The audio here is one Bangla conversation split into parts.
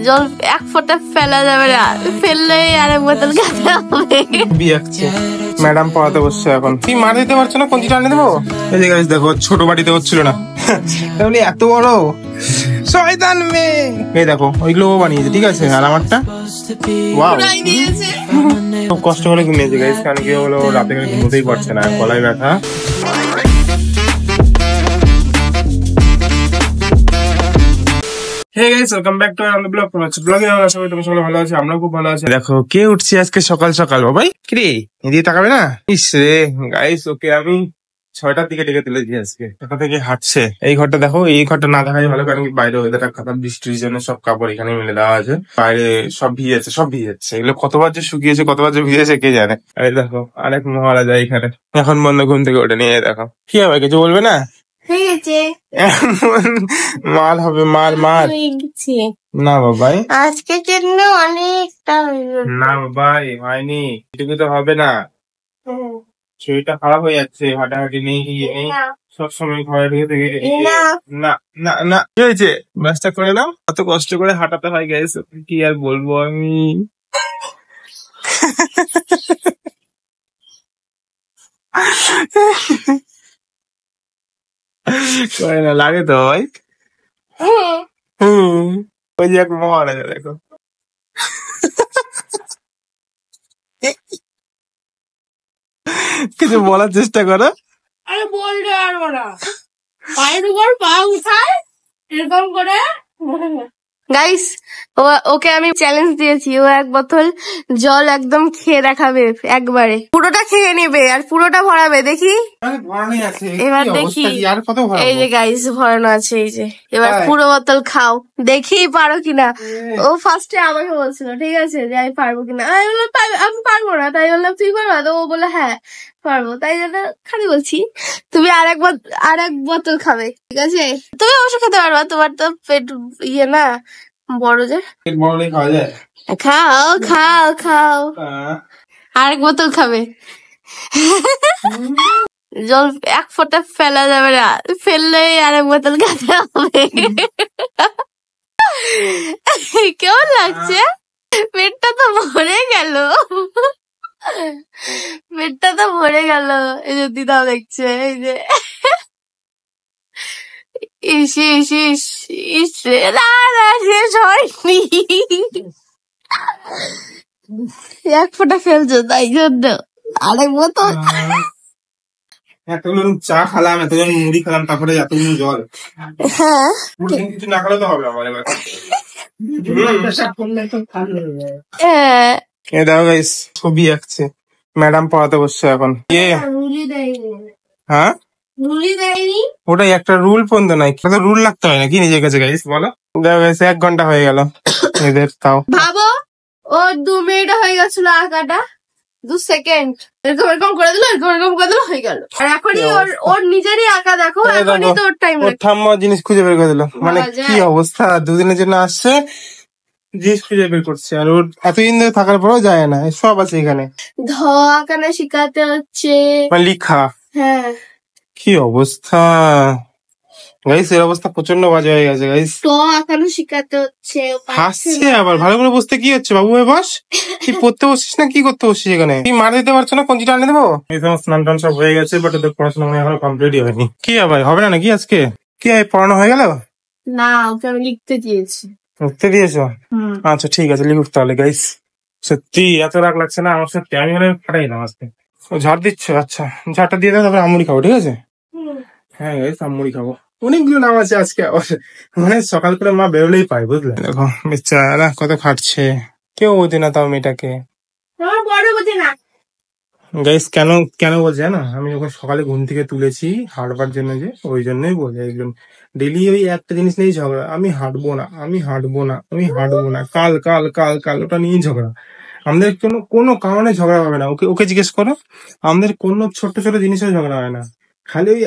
জল এক ফোঁটা ফেলা যাবে না, ফেললে আরেক বোতল খেতে হবে। বিয়াচ্ছে ম্যাডাম পড়াতে বসছে এখন। তুই মার দিতে পারছো না, কোনটা আনে দেবো? এই যে গাইস দেখো, ছোট বাড়িতে হচ্ছিল না, তাহলে এত বড় শয়তান মেয়ে। এই দেখো ওইগুলো বানিয়েছে, ঠিক আছে। আর আমারটা ওয়াও, খুব কষ্ট করে কিনেছে গাইস, কারণ কি হলো রাতে করে ঘুমোতেই পারছে না, গলায় ব্যথা। Hey guys, welcome back to our blog. ব্লগে আশা করি তোমরা সকলে ভালো আছো, আমরাও খুব ভালো আছি। দেখো কে উঠছে আজকে সকাল সকাল। বাবাই কিরে এদিকে তাকাবে না? ইস রে গাইস, ওকে আমি 6টার দিকে ডেকে তুলেছি আজকে, কোথা থেকে হাঁটছে। এই ঘরটা দেখো, এই ঘরটা না দেখাই ভালো, কারণ বাইরে ওয়েদারটা খারাপ, বৃষ্টির জন্য সব কাপড় এখানে মেলে দেওয়া আছে। বাইরে সব ভিজেছে, সব ভিজেছে, এগুলো কতবার যে শুকিয়েছে কতবার যে ভিজেছে কে জানে। আরে দেখো আরেক মহারাজা এখানে, এখন বন্ধ ঘুম থেকে ওঠে নিয়ে। দেখো কি হবে, কিছু বলবে না? মাল হবে, মাল মাল না বাবাই, আজকের জন্য অনেকটা না বাবাই হয়নি, এটুকু তো হবে না। শরীরটা খারাপ হয়ে যাচ্ছে, হাঁটাহাঁটি নেই, নেই সবসময় ঘরে ঢুকে থেকে। না না না, কি হয়েছে? ব্যাসটা করে নাও, কত কষ্ট করে হাঁটাতে হয় গাইস, কি আর বলবো আমি। করে না, লাগে তো ভাই। ওই যে এক মহারাজা দেখো, কিছু বলার চেষ্টা করো। আরে বলতে পারবো না, পায়ের উপর পা উঠায় এরকম করে। গাইস, ওকে আমি চ্যালেঞ্জ দিয়েছি, ও এক বোতল জল একদম খেয়ে দেখাবে, একবারে পুরোটা খেয়ে নেবে আর পুরোটা ভরাবে। দেখি এবার, দেখি এই যে গাইস ভরানো আছে, এই যে এবার পুরো বোতল খাও, দেখি পারো কিনা। ও ফার্স্টে আমাকে বলছিল ঠিক আছে যে আমি পারবো কিনা, আমি বললাম আমি পারবো না, তাই বললাম তুই পারবা? তো ও বলে হ্যাঁ পারবো, তাই জন্য খালি বলছি তুমি আর এক বোতল খাবে, ঠিক আছে? তুমি অবশ্য খেতে পারবা, তোমার তো পেট ইয়ে না বড় যে। খাওয়া যায়, খাও খাও খাও, আরেক বোতল খাবে। জল এক ফোঁটা ফেলা যাবে না, ফেললে আরেক বোতল খেতে হবে। কেমন লাগছে? পেটটা তো ভরে গেল, পেটটা তো ভরে গেল। এই যে দিদাও দেখছে, এই যে ইস ইস ইস ইস, না না শেষ হয়নি, এক ফোঁটা ফেলছো তাই জন্য আরেক বোতল। এতগুলো চা খেলাম, এতজন মুড়ি খেলাম, তারপরে এতগুলো জল। হ্যাঁ, কিছু না খেলে তো হবে আমার এবার। দেখো গাইস, ছবি আঁকছে, ম্যাডাম পড়াতে বসছে এখন। হ্যাঁ ওটাই একটা রুল পর্যন্ত নাই, রুল লাগতে হয় নাকি নিজের কাছে গাইস বলো? দেখো গাইস 1 ঘন্টা হয়ে গেল এদের, তাও ভাবো ও 2 মিনিট হয়ে গেছিল আঁকাটা, 2 সেকেন্ড এরকম এরকম করে দিল, এরকম এরকম করে দিল, হয়ে গেল। আর এখনই ওর নিজেরই আঁকা দেখো, এখনই তো ওর টাইম ওর ঠাম্মা জিনিস খুঁজে বের করে দিল। মানে কি অবস্থা, 2 দিনের জন্য আসছে, জিনিস খুঁজে বের করছে, আর ওর এতদিন ধরে থাকার পরেও যায় না, সব আছে এখানে। ধ আঁকানো শিখাতে হচ্ছে, মানে লিখা। হ্যাঁ কি অবস্থা গাইস, এর অবস্থা প্রচন্ড বাজে হয়ে গেছে গাইস। ট আঁকানো শিখাতে হচ্ছে, হাসছে আবার, ভালো করে বুঝতে কি হচ্ছে বাবু? বস, কি পড়তে বসছিস না কি করতে বসছিস এখানে? তুই মার দিতে পারছো না, কোনটা আনে দেবো? এই সমস্ত স্নান টান সব হয়ে গেছে, বাট ওদের পড়াশোনা মনে এখনো কমপ্লিটই হয়নি। কি আবার হবে না নাকি আজকে? কি পড়ানো হয়ে গেল? না, ওকে আমি লিখতে দিয়েছি। লিখতে দিয়েছো? আচ্ছা ঠিক আছে, লিখুক তাহলে গাইস। সত্যি এত রাগ লাগছে না আমার, সত্যি আমি হলে ফাটাই না আজকে। ও ঝাড় দিচ্ছ? আচ্ছা ঝাড়টা দিয়ে দাও, তারপরে আমুড়ি খাবো, ঠিক আছে? হ্যাঁ গাইস, আমুড়ি খাবো। অনেকগুলো নাম আছে আজকে, মানে সকাল করে মা বেরোলেই পাই, বুঝলে? দেখো বেচারা কত খাটছে, কেউ বোঝে না তাও মেয়েটাকে। গাইস কেন কেন বলছে জানো? আমি যখন সকালে ঘুম থেকে তুলেছি হাঁটবার জন্য, যে ওই জন্যই বলে, একজন ডেলি ওই একটা জিনিস নিয়েই ঝগড়া, আমি হাঁটবো না, আমি হাঁটবো না, আমি হাঁটবো না, কাল কাল কাল কাল, ওটা নিয়েই ঝগড়া। আমাদের কোনো কারণে ঝগড়া হবে না, ওকে ওকে জিজ্ঞেস করো, আমাদের কোনো ছোট ছোট জিনিসেও ঝগড়া হয় না। খালি ওই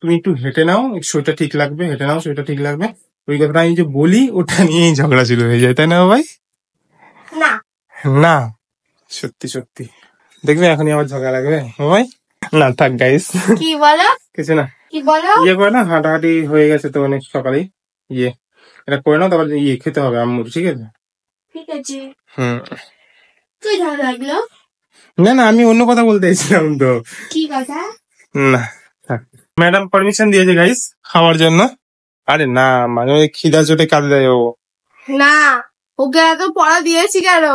তুমি একটু হেঁটে নাও, শরীরটা ঠিক লাগবে, হেঁটে নাও শরীরটা ঠিক লাগবে, ওই কথাটা আমি যে বলি ওটা নিয়েই ঝগড়া শুরু হয়ে যায়, তাই না ভাই? না না সত্যি সত্যি, দেখবে এখনই আবার ঝগড়া লাগবে ভাই। না থাক গাইস, কি বলো? কিছু না, কি বলো? ইয়ে করে না, হাঁটাহাঁটি হয়ে গেছে তো অনেক সকালেই, ইয়ে এটা করে নাও, তারপর ইয়ে খেতে হবে আম্মুর, ঠিক আছে? ঠিক আছে। হুম। তুই ভালো লাগলো? না না, আমি অন্য কথা বলতে চাইছিলাম তো। কি কথা? না, ম্যাডাম পারমিশন দিয়েছে গাইস খাওয়ার জন্য। আরে না, মানে ওই খিদা চোটে কাঁদে দেয় ও। না, ওকে এত পড়া দিয়েছি কেন?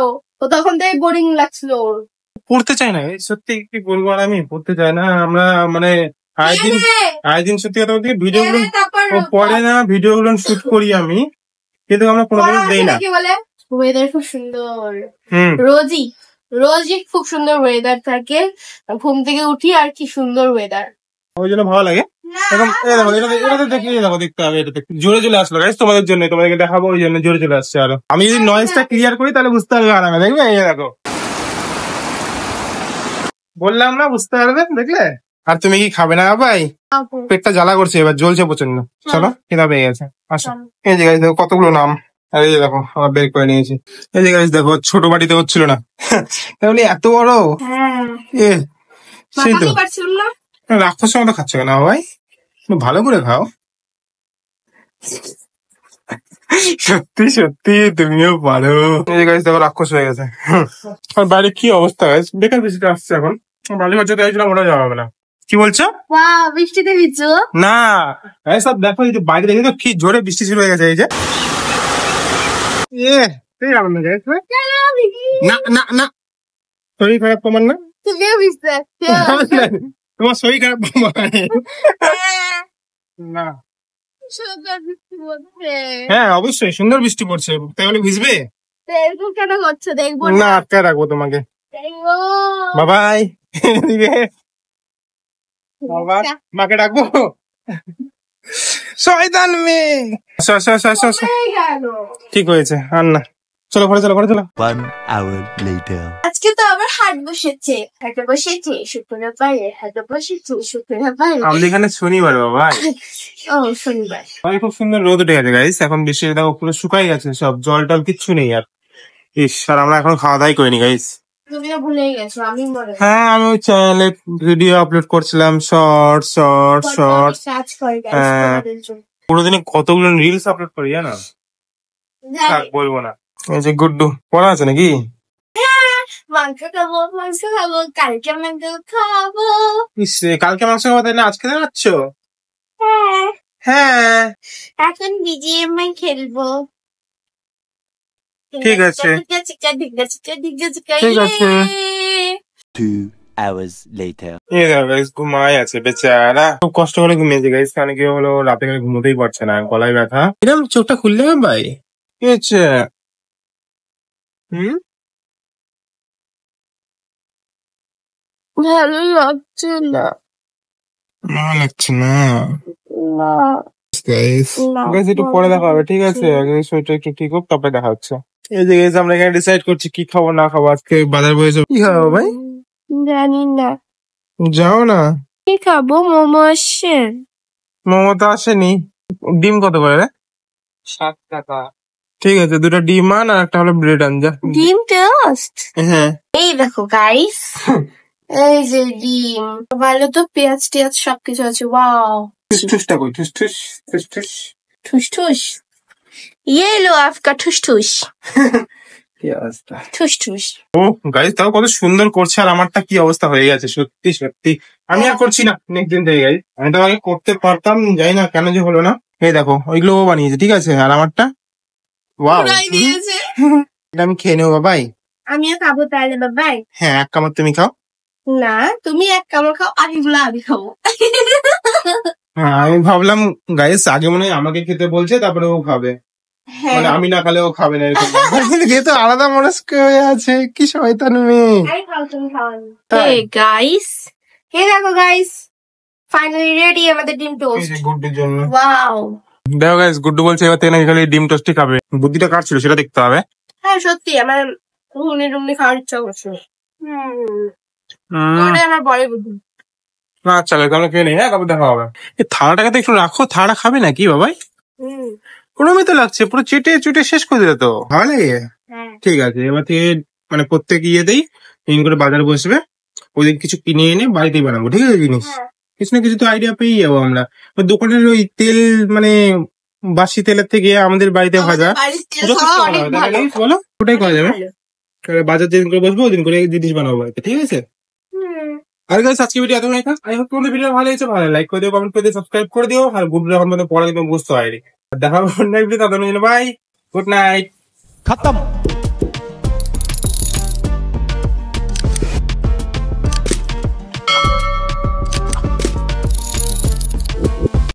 ও তখন থেকে বোরিং লাগছিল ওর। পড়তে চাই না, এই সত্যি কি বলবো, আর আমি পড়তে চাই না। আমরা মানে আয় দিন সত্যি কথা বলতে ভিডিও গুলো ও পড়ে না, ভিডিও গুলো শুট করি আমি, কিন্তু আমরা কোনো দেই না। কি বলে ওয়েদার খুব সুন্দর, হুম। রোজই খুব সুন্দর ওয়েদার থাকে। ঘুম থেকে উঠি আর কি সুন্দর ওয়েদার, ওই জন্য ভালো লাগে। এখন এটা তো দেখতে হবে, এটা জোরে চলে আসলো গাইস তোমাদের জন্য, তোমাদেরকে দেখাবো, ওই জন্য জোরে চলে আসছে। আরো আমি যদি নয়েজটা ক্লিয়ার করি তাহলে বুঝতে পারবে আরামে, দেখবে? এই দেখো, বললাম না, বুঝতে পারবে, দেখলে? আর তুমি কি খাবে না ভাই? পেটটা জ্বালা করছে, এবার জ্বলছে প্রচন্ড। চলো, খিদা পেয়ে গেছে, আসো। এই যে গাইস দেখো কতগুলো নাম, আর এই যে দেখো আমার বের করে নিয়েছি। এই যে গাইস দেখো, ছোট বাড়িতে হচ্ছিল না, তাহলে এত বড়। এ সেই তো, রাক্ষস মতো খাচ্ছ কেন ভাই? ভালো করে খাও। সত্যি সত্যি তুমিও পারো। এই যে গাইস দেখো রাক্ষস হয়ে গেছে। আর বাইরে কি অবস্থা গাইস, বেকার বৃষ্টি আসছে এখন। বালি ঘর যেতে চাইছিলাম, ওটা যাওয়া হবে না। কি বলছো? বৃষ্টিতে ভিজছো? না সব দেখো, এই যে বাইরে দেখে তো কি জোরে বৃষ্টি শুরু হয়ে গেছে। এই যে যাবেন না গাইস, না না না, শরীর খারাপ তোমার না? তুমিও ভিজতে তোমার শরীর খারাপ না? হ্যাঁ অবশ্যই, সুন্দর বৃষ্টি পড়ছে, তাই বলে ভিজবে? এরকম কেন করছো? দেখবো না, আটকে রাখবো তোমাকে। দেখবো। বাবাই, বাবা মাকে ডাকবো। শয়তান মেয়ে। আসো আসো আসো আসো আসো। ঠিক হয়েছে, আর না, চলো ঘরে চলো, ঘরে চলো। 1 hour later. আজকে তো আবার হাট বসেছে, হাটে বসেছে শুক্রবার পারে, হাটে বসেছে শুক্রবার পারে। আমাদের এখানে শনিবার বাবা। ও শনিবার। খুব সুন্দর রোদ উঠে গেছে গাইস, এখন বৃষ্টি দেখো পুরো শুকাই গেছে সব, জল টল কিচ্ছু নেই আর। ইস, আর আমরা এখন খাওয়া দাওয়াই করিনি গাইস। তুমিও ভুলে গেছো, আমি মনে হ্যাঁ, আমি ওই চ্যানেলে ভিডিও আপলোড করছিলাম, শর্ট শর্ট শর্ট। কাজ করে পুরো দিনে কতগুলো রিলস আপলোড করি জানো? থাক বলবো না। এই যে গুড্ডু পড়া আছে নাকি? মাংস খাবো, কালকে মাংস খাবো। ইস রে, কালকে মাংস খাবো তাই না, আজকে যাচ্ছ? হ্যাঁ, হ্যাঁ এখন বিজিএমআই খেলবো। ঠিক আছে, ঠিক আছে। 2 hours later. এই দেখো গাইস, ঘুমায় আছে বেচারা, খুব কষ্ট করে ঘুমিয়েছে গাইস, কারণ কি হলো, রাতে করে ঘুমোতেই পারছে না, গলায় ব্যথা। এরকম চোখটা খুললে ভাই, কি হচ্ছে? হুম, ভালো লাগছে না। ভালো লাগছে না না গাইস। গাইস একটু পরে দেখা হবে, ঠিক আছে? আগে শরীরটা একটু ঠিক হোক, তারপরে দেখা হচ্ছে। এই যে গাইস, আমরা এখানে ডিসাইড করছি কি খাবো না খাবো। আজকে বাজার বয়ে যাবো, কি খাবো ভাই? জানি না, যাও না। কি খাবো? মোমো আসছে। মোমো তো আসেনি। ডিম কত করে রে? 7 টাকা। ঠিক আছে, 2টা ডিম আন, আর একটা হলো ব্রেড আন যা। ডিম টোস্ট? হ্যাঁ। এই দেখো গাইস, এই যে ডিম, ভালো তো পেঁয়াজ টেয়াজ সবকিছু আছে। ওয়াও, ঠুসঠুসটা কই? ঠুসঠুস ঠুসঠুস ঠুস ঠুস, ये लो आपका ठुस ठुस। কি অবস্থা? ঠুস ঠুস। ও গাইস, তাও কত সুন্দর করছে, আর আমারটা কি অবস্থা হয়ে গেছে, সত্যি সত্যি। আমি আর করছি না নেক্সট দিন থেকে গাইস, আমি তো আগে করতে পারতাম, জানি না কেন যে হলো না। এই দেখো, ওইগুলো ও বানিয়েছে, ঠিক আছে, আর আমারটা ওয়াও, পুরাই দিয়েছে। এটা আমি খেয়ে নেবো বাবাই। আমিও খাবো তাহলে বাবাই। হ্যাঁ, এক কামড় তুমি খাও। না, তুমি এক কামড় খাও, আগেগুলো আমি খাবো। হ্যাঁ, আমি ভাবলাম গাইস আগে মনে হয় আমাকে খেতে বলছে, তারপরে ও খাবে, মানে আমি না খালে ও খাবে না এরকম। খেয়ে তো আলাদা মনস্ক হয়ে আছে, কি শয়তান মেয়ে। Hey guys, hey দেখো গাইস, ফাইনালি রেডি আমাদের ডিম টোস্ট। গুড্ডুর জন্য। ওয়াও, দেখো গাইস, গুড্ডু বলছে এবার থেকে নাকি খালি ডিম টোস্টই খাবে। বুদ্ধিটা কার ছিল সেটা দেখতে হবে। হ্যাঁ সত্যি আমার রুমনি রুমনি খাওয়ার ইচ্ছা করছে। ওটাই আমার বড় বুদ্ধি। আচ্ছা তাহলে খেয়ে নেই, হ্যাঁ, তারপর দেখা হবে। এই থালাটাকে তো একটু রাখো, থালাটা খাবে নাকি বাবাই? ওরমই তো লাগছে, পুরো চেটে চুটে শেষ করে দিলে তো, ভালো লাগে। হ্যাঁ, ঠিক আছে, এবার থেকে মানে প্রত্যেক ইয়েতেই দিন করে বাজার বসবে, ওই কিছু কিনে এনে বাড়িতেই বানাবো, ঠিক আছে জিনিস। হ্যাঁ। কিছু না কিছু তো আইডিয়া পেয়ে যাবো আমরা। ওই দোকানের ওই তেল মানে বাসি তেলের থেকে আমাদের বাড়িতে ভাজা বাড়ির তেল যথেষ্ট খাওয়া ভালো অনেক হয়, তাই না ভালো। guys? বলো ওটাই করা যাবে। ভালো। তাহলে বাজার যেদিন করে বসবো ওদিন করে জিনিস বানাবো বাড়িতে, ঠিক আছে? আর গাইস আজকে ভিডিও এত থাক। আই হোপ তোমাদের ভিডিও ভালো হয়েছে, ভালো লাইক করে দিও, কমেন্ট করে দিও, সাবস্ক্রাইব করে দিও। আর গুড এখন পড়া কিন্তু বুঝতে হয়নি। দেখা হবে নেক্সট ভিডিও, তাদের জন্য বাই, গুড নাইট। खत्म।